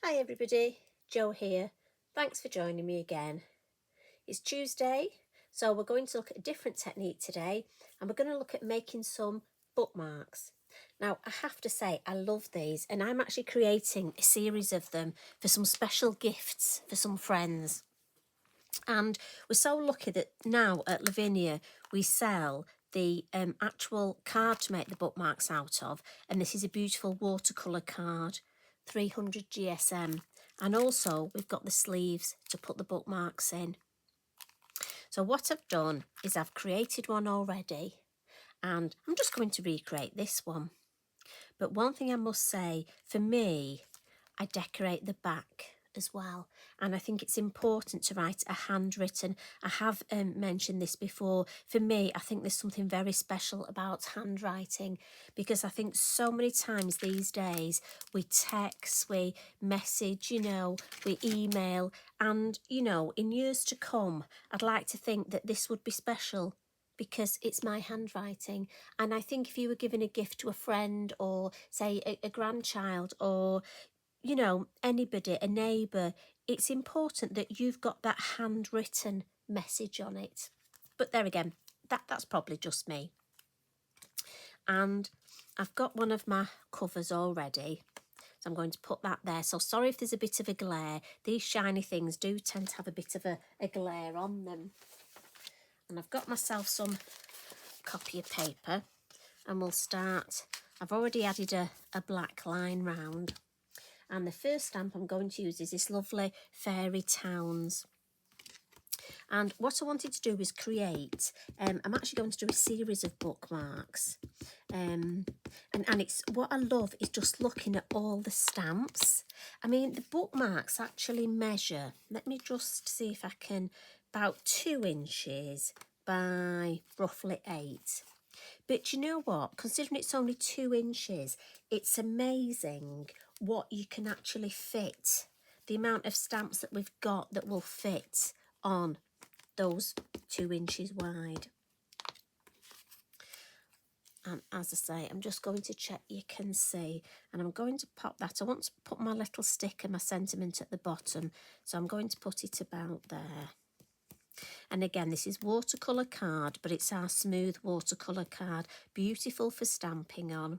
Hi everybody, Jo here. Thanks for joining me again. It's Tuesday, so we're going to look at a different technique today, and we're going to look at making some bookmarks. Now, I have to say, I love these, and I'm actually creating a series of them for some special gifts for some friends. And we're so lucky that now at Lavinia we sell the actual card to make the bookmarks out of, and this is a beautiful watercolour card, 300 GSM, and also we've got the sleeves to put the bookmarks in. So what I've done is I've created one already, and I'm just going to recreate this one. But one thing I must say, for me, I decorate the back as well, and I think it's important to write a handwritten. I have mentioned this before. For me, I think there's something very special about handwriting, because I think so many times these days we text, we message, we email, and in years to come I'd like to think that this would be special because it's my handwriting. And I think if you were giving a gift to a friend, or say a grandchild, or anybody, a neighbour, it's important that you've got that handwritten message on it. But there again, that's probably just me. And I've got one of my covers already, so I'm going to put that there. So sorry if there's a bit of a glare. These shiny things do tend to have a bit of a glare on them. And I've got myself some copy of paper, and we'll start. I've already added a black line round, and the first stamp I'm going to use is this lovely Fairy Towns. And what I wanted to do is create, I'm actually going to do a series of bookmarks, and it's what I love is just looking at all the stamps. I mean, the bookmarks actually measure, let me just see if I can, about 2 inches by roughly 8. But you know what? Considering it's only 2 inches, it's amazing what you can actually fit. The amount of stamps that we've got that will fit on those 2 inches wide. And as I say, I'm just going to check you can see, and I'm going to pop that. I want to put my little sticker, my sentiment at the bottom, so I'm going to put it about there. And again, this is watercolour card, but it's our smooth watercolour card. Beautiful for stamping on.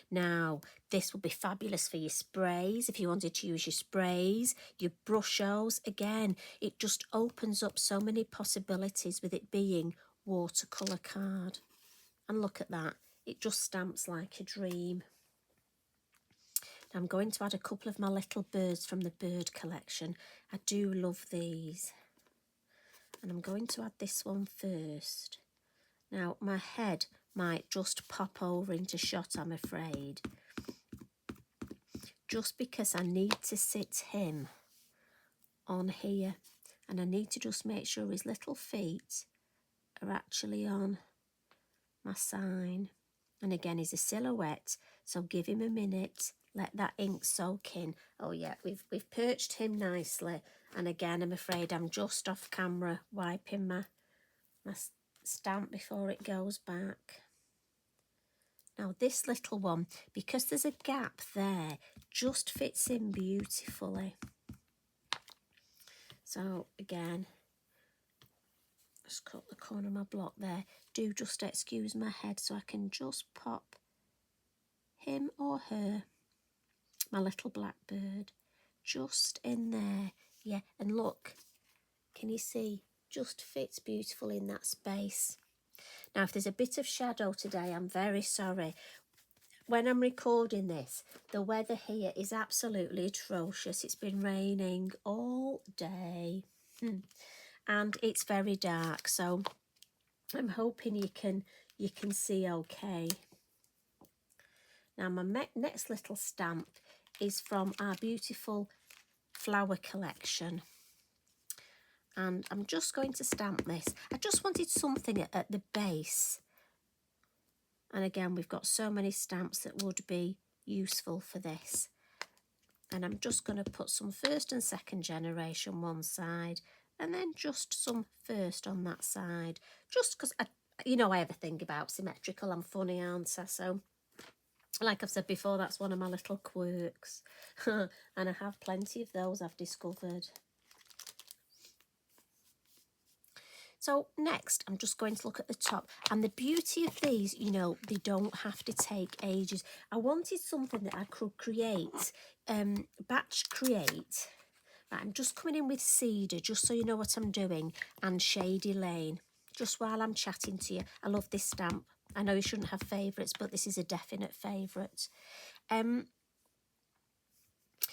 Now, this will be fabulous for your sprays, if you wanted to use your sprays, your brushos. Again, it just opens up so many possibilities with it being watercolour card. And look at that, it just stamps like a dream. Now I'm going to add a couple of my little birds from the bird collection. I do love these. And I'm going to add this one first. Now my head might just pop over into shot, I'm afraid, just because I need to sit him on here, and I need to just make sure his little feet are actually on my sign. And again, he's a silhouette, so give him a minute, let that ink soak in. Oh yeah, we've perched him nicely. And again, I'm afraid I'm just off camera wiping my stamp before it goes back. Now this little one, because there's a gap there, just fits in beautifully. So again, just cut the corner of my block there. Do just excuse my head so I can just pop him or her, my little blackbird, just in there. Yeah, and look, can you see? Just fits beautifully in that space. Now, if there's a bit of shadow today, I'm very sorry. When I'm recording this, the weather here is absolutely atrocious. It's been raining all day, and it's very dark, so I'm hoping you can see okay. Now, my next little stamp is from our beautiful flower collection, and I'm just going to stamp this. I just wanted something at the base, and again, we've got so many stamps that would be useful for this. And I'm just going to put some first and second generation one side, and then just some first on that side, just because I have a thing about symmetrical. I'm funny, aren't I? So Like I've said before, that's one of my little quirks. And I have plenty of those, I've discovered. So next, I'm just going to look at the top. And the beauty of these, you know, they don't have to take ages. I wanted something that I could create, batch create. Right, I'm just coming in with Cedar, just so you know what I'm doing, and Shady Lane, just while I'm chatting to you. I love this stamp. I know you shouldn't have favourites, but this is a definite favourite.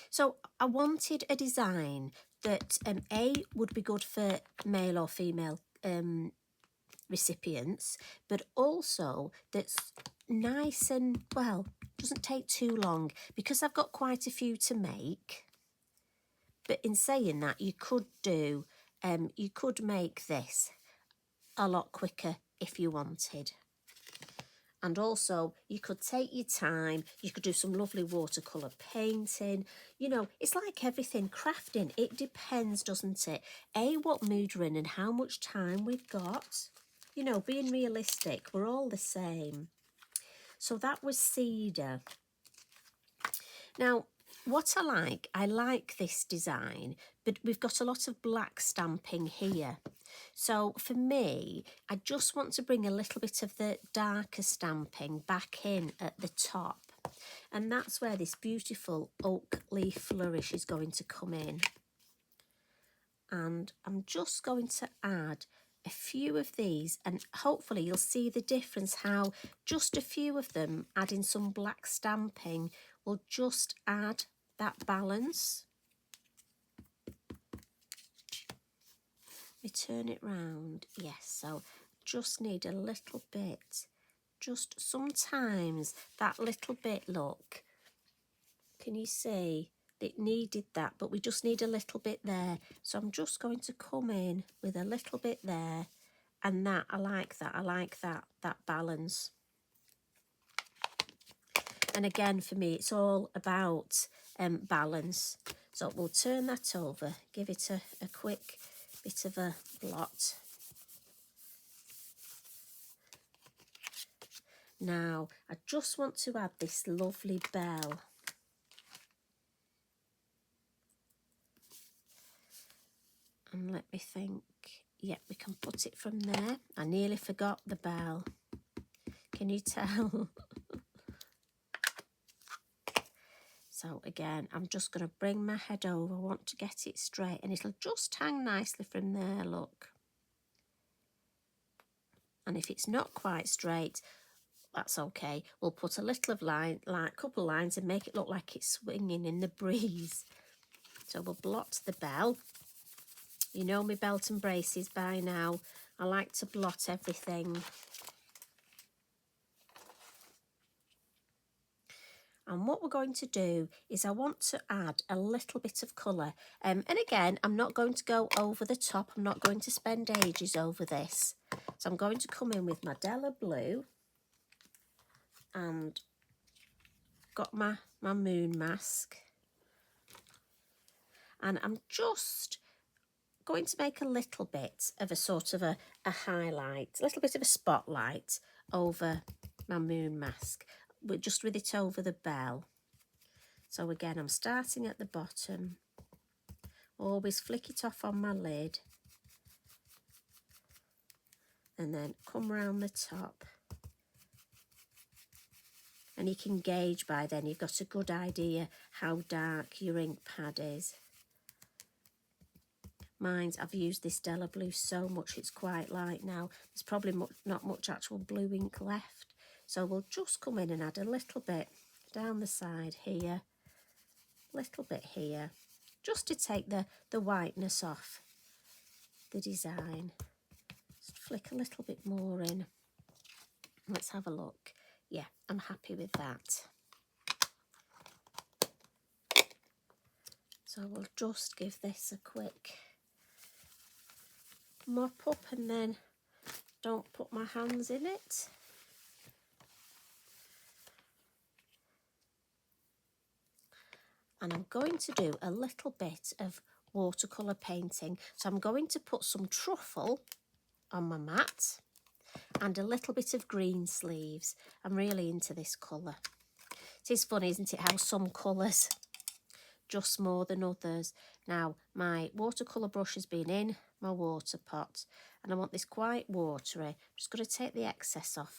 So I wanted a design that A, would be good for male or female recipients, but also that's nice and, well, doesn't take too long, because I've got quite a few to make. But in saying that, you could do, you could make this a lot quicker if you wanted. And also, you could take your time, you could do some lovely watercolour painting. You know, it's like everything, crafting, it depends, doesn't it? A, what mood we're in and how much time we've got. You know, being realistic, we're all the same. So that was Cedar. Now, what I like this design, but we've got a lot of black stamping here. So for me, I just want to bring a little bit of the darker stamping back in at the top. And that's where this beautiful oak leaf flourish is going to come in. And I'm just going to add a few of these, and hopefully you'll see the difference, how just a few of them adding some black stamping will just add that balance. We turn it round, yes, so just need a little bit, just sometimes that little bit, look, can you see? It needed that, but we just need a little bit there. So I'm just going to come in with a little bit there, and that, I like that balance. And again, for me, it's all about balance. So we'll turn that over, give it a quick bit of a blot. Now, I just want to add this lovely bell. And let me think, yep, we can put it from there. I nearly forgot the bell. Can you tell? So again, I'm just going to bring my head over. I want to get it straight, and it'll just hang nicely from there, look. And if it's not quite straight, that's okay. We'll put a little of line, like couple of lines, and make it look like it's swinging in the breeze. So we'll blot the bell. You know my belt and braces by now. I like to blot everything. And what we're going to do is I want to add a little bit of colour. And again, I'm not going to go over the top. I'm not going to spend ages over this. So I'm going to come in with my Della Blue. And got my moon mask. And I'm just going to make a little bit of a sort of a highlight, a little bit of a spotlight over my moon mask, just with it over the bell. So again, I'm starting at the bottom, always flick it off on my lid, and then come round the top. And you can gauge by then, you've got a good idea how dark your ink pad is. I've used this Della Blue so much, it's quite light now. There's probably not much actual blue ink left. So we'll just come in and add a little bit down the side here, little bit here, just to take the whiteness off the design. Just flick a little bit more in. Let's have a look. Yeah, I'm happy with that. So we'll just give this a quick mop up, and then don't put my hands in it. And I'm going to do a little bit of watercolour painting. So I'm going to put some truffle on my mat and a little bit of green sleeves. I'm really into this colour. It is funny, isn't it, how some colours just more than others. Now, my watercolour brush has been in my water pot and I want this quite watery. I'm just going to take the excess off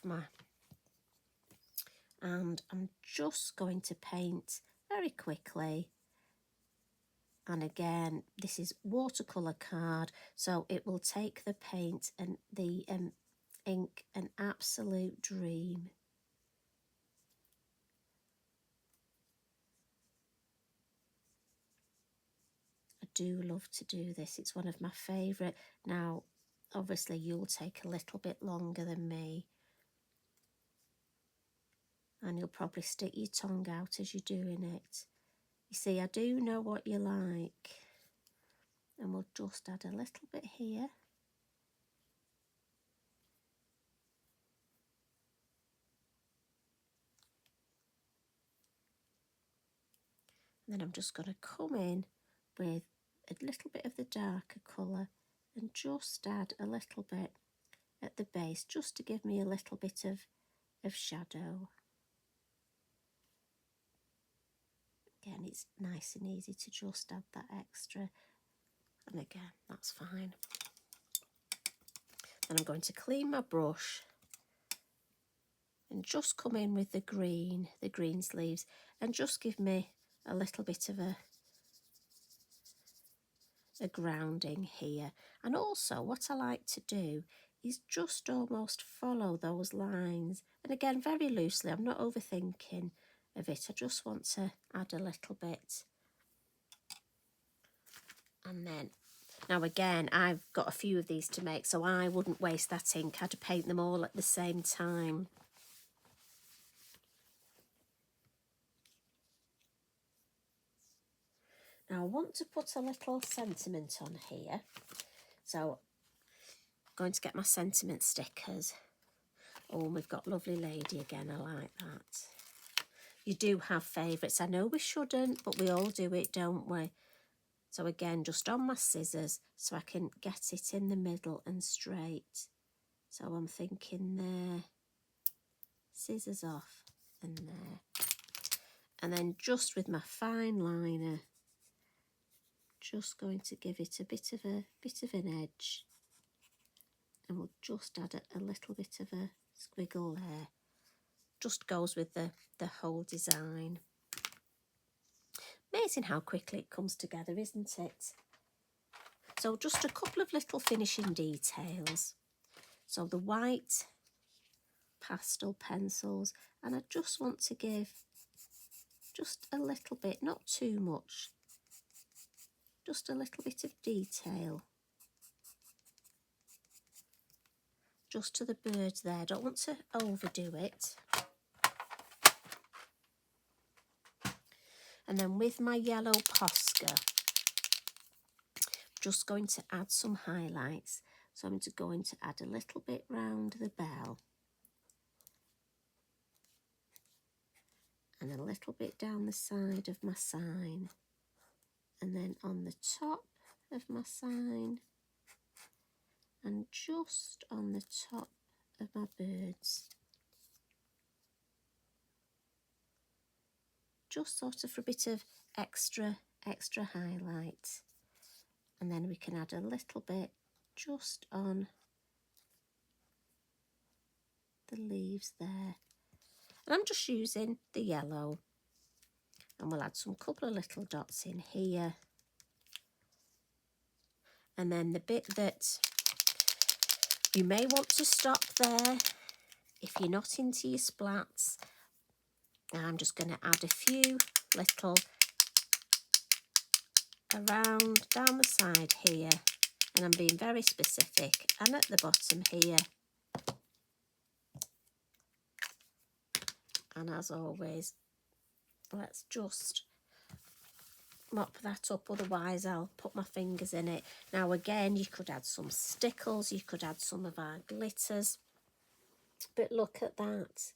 and I'm just going to paint very quickly. And again, this is watercolour card, so it will take the paint and the ink an absolute dream. I do love to do this. It's one of my favourite. Now, obviously, you'll take a little bit longer than me. And you'll probably stick your tongue out as you're doing it. You see, I do know what you like. And we'll just add a little bit here. And then I'm just going to come in with a little bit of the darker colour and just add a little bit at the base, just to give me a little bit of shadow. Again, it's nice and easy to just add that extra. And again, that's fine. Then I'm going to clean my brush and just come in with the green sleeves, and just give me a little bit of a grounding here. And also what I like to do is just almost follow those lines, and again very loosely. I'm not overthinking of it. I just want to add a little bit. And then now again, I've got a few of these to make, so I wouldn't waste that ink. I'd paint them all at the same time. Now I want to put a little sentiment on here, so I'm going to get my sentiment stickers. Oh, we've got Lovely Lady again. I like that. You do have favourites. I know we shouldn't, but we all do it, don't we? So again, just on my scissors, so I can get it in the middle and straight. So I'm thinking there, scissors off, and there. And then just with my fine liner, just going to give it a bit of an edge, and we'll just add a little bit of a squiggle there. Just goes with the whole design. Amazing how quickly it comes together, isn't it? So just a couple of little finishing details. So the white pastel pencils, and I just want to give just a little bit, not too much, just a little bit of detail. Just to the birds there. Don't want to overdo it. And then with my yellow Posca, I'm just going to add some highlights. So I'm going to add a little bit round the bell. And a little bit down the side of my sign. And then on the top of my sign. And just on the top of my birds. Just sort of for a bit of extra highlight. And then we can add a little bit just on the leaves there. And I'm just using the yellow. And we'll add some couple of little dots in here. And then the bit that you may want to stop there if you're not into your splats. I'm just going to add a few little around down the side here, and I'm being very specific, and at the bottom here. And as always, let's just mop that up, otherwise I'll put my fingers in it. Now again, you could add some stickles, you could add some of our glitters, but look at that.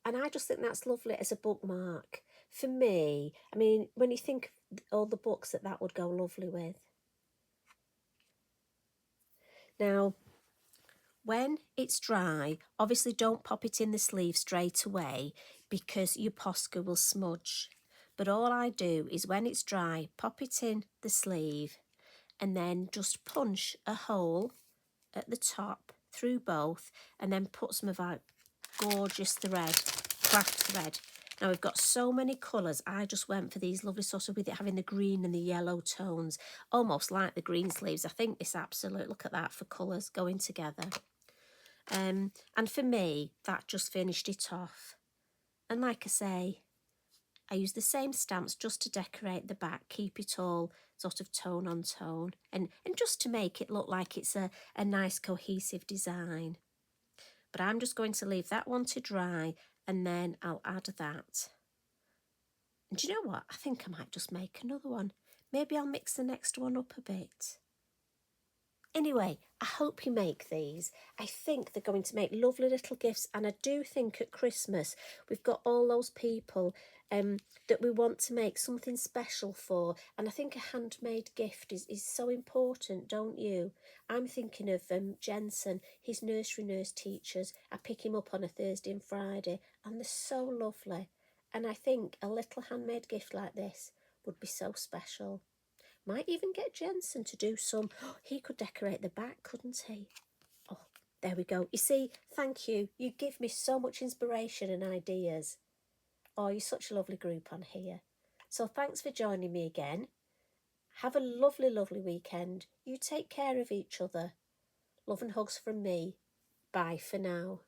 And I just think that's lovely as a bookmark. For me, I mean, when you think of all the books that would go lovely with. Now, when it's dry, obviously don't pop it in the sleeve straight away. because your Posca will smudge. But all I do is when it's dry, pop it in the sleeve and then just punch a hole at the top through both, and then put some of that gorgeous thread, craft thread. Now we've got so many colours. I just went for these lovely sort of, with it having the green and the yellow tones, almost like the green sleeves. I think this absolute, look at that for colours going together. And for me, that just finished it off. And like I say, I use the same stamps just to decorate the back, keep it all sort of tone on tone, and just to make it look like it's a nice cohesive design. But I'm just going to leave that one to dry, and then I'll add that. And do you know what? I think I might just make another one. Maybe I'll mix the next one up a bit. Anyway, I hope you make these. I think they're going to make lovely little gifts, and I do think at Christmas we've got all those people that we want to make something special for, and I think a handmade gift is so important, don't you? I'm thinking of Jensen, his nursery nurse teachers. I pick him up on a Thursday and Friday, and they're so lovely, and I think a little handmade gift like this would be so special. Might even get Jensen to do some. Oh, he could decorate the back, couldn't he? Oh, there we go. You see, thank you. You give me so much inspiration and ideas. Oh, you're such a lovely group on here. So thanks for joining me again. Have a lovely, lovely weekend. You take care of each other. Love and hugs from me. Bye for now.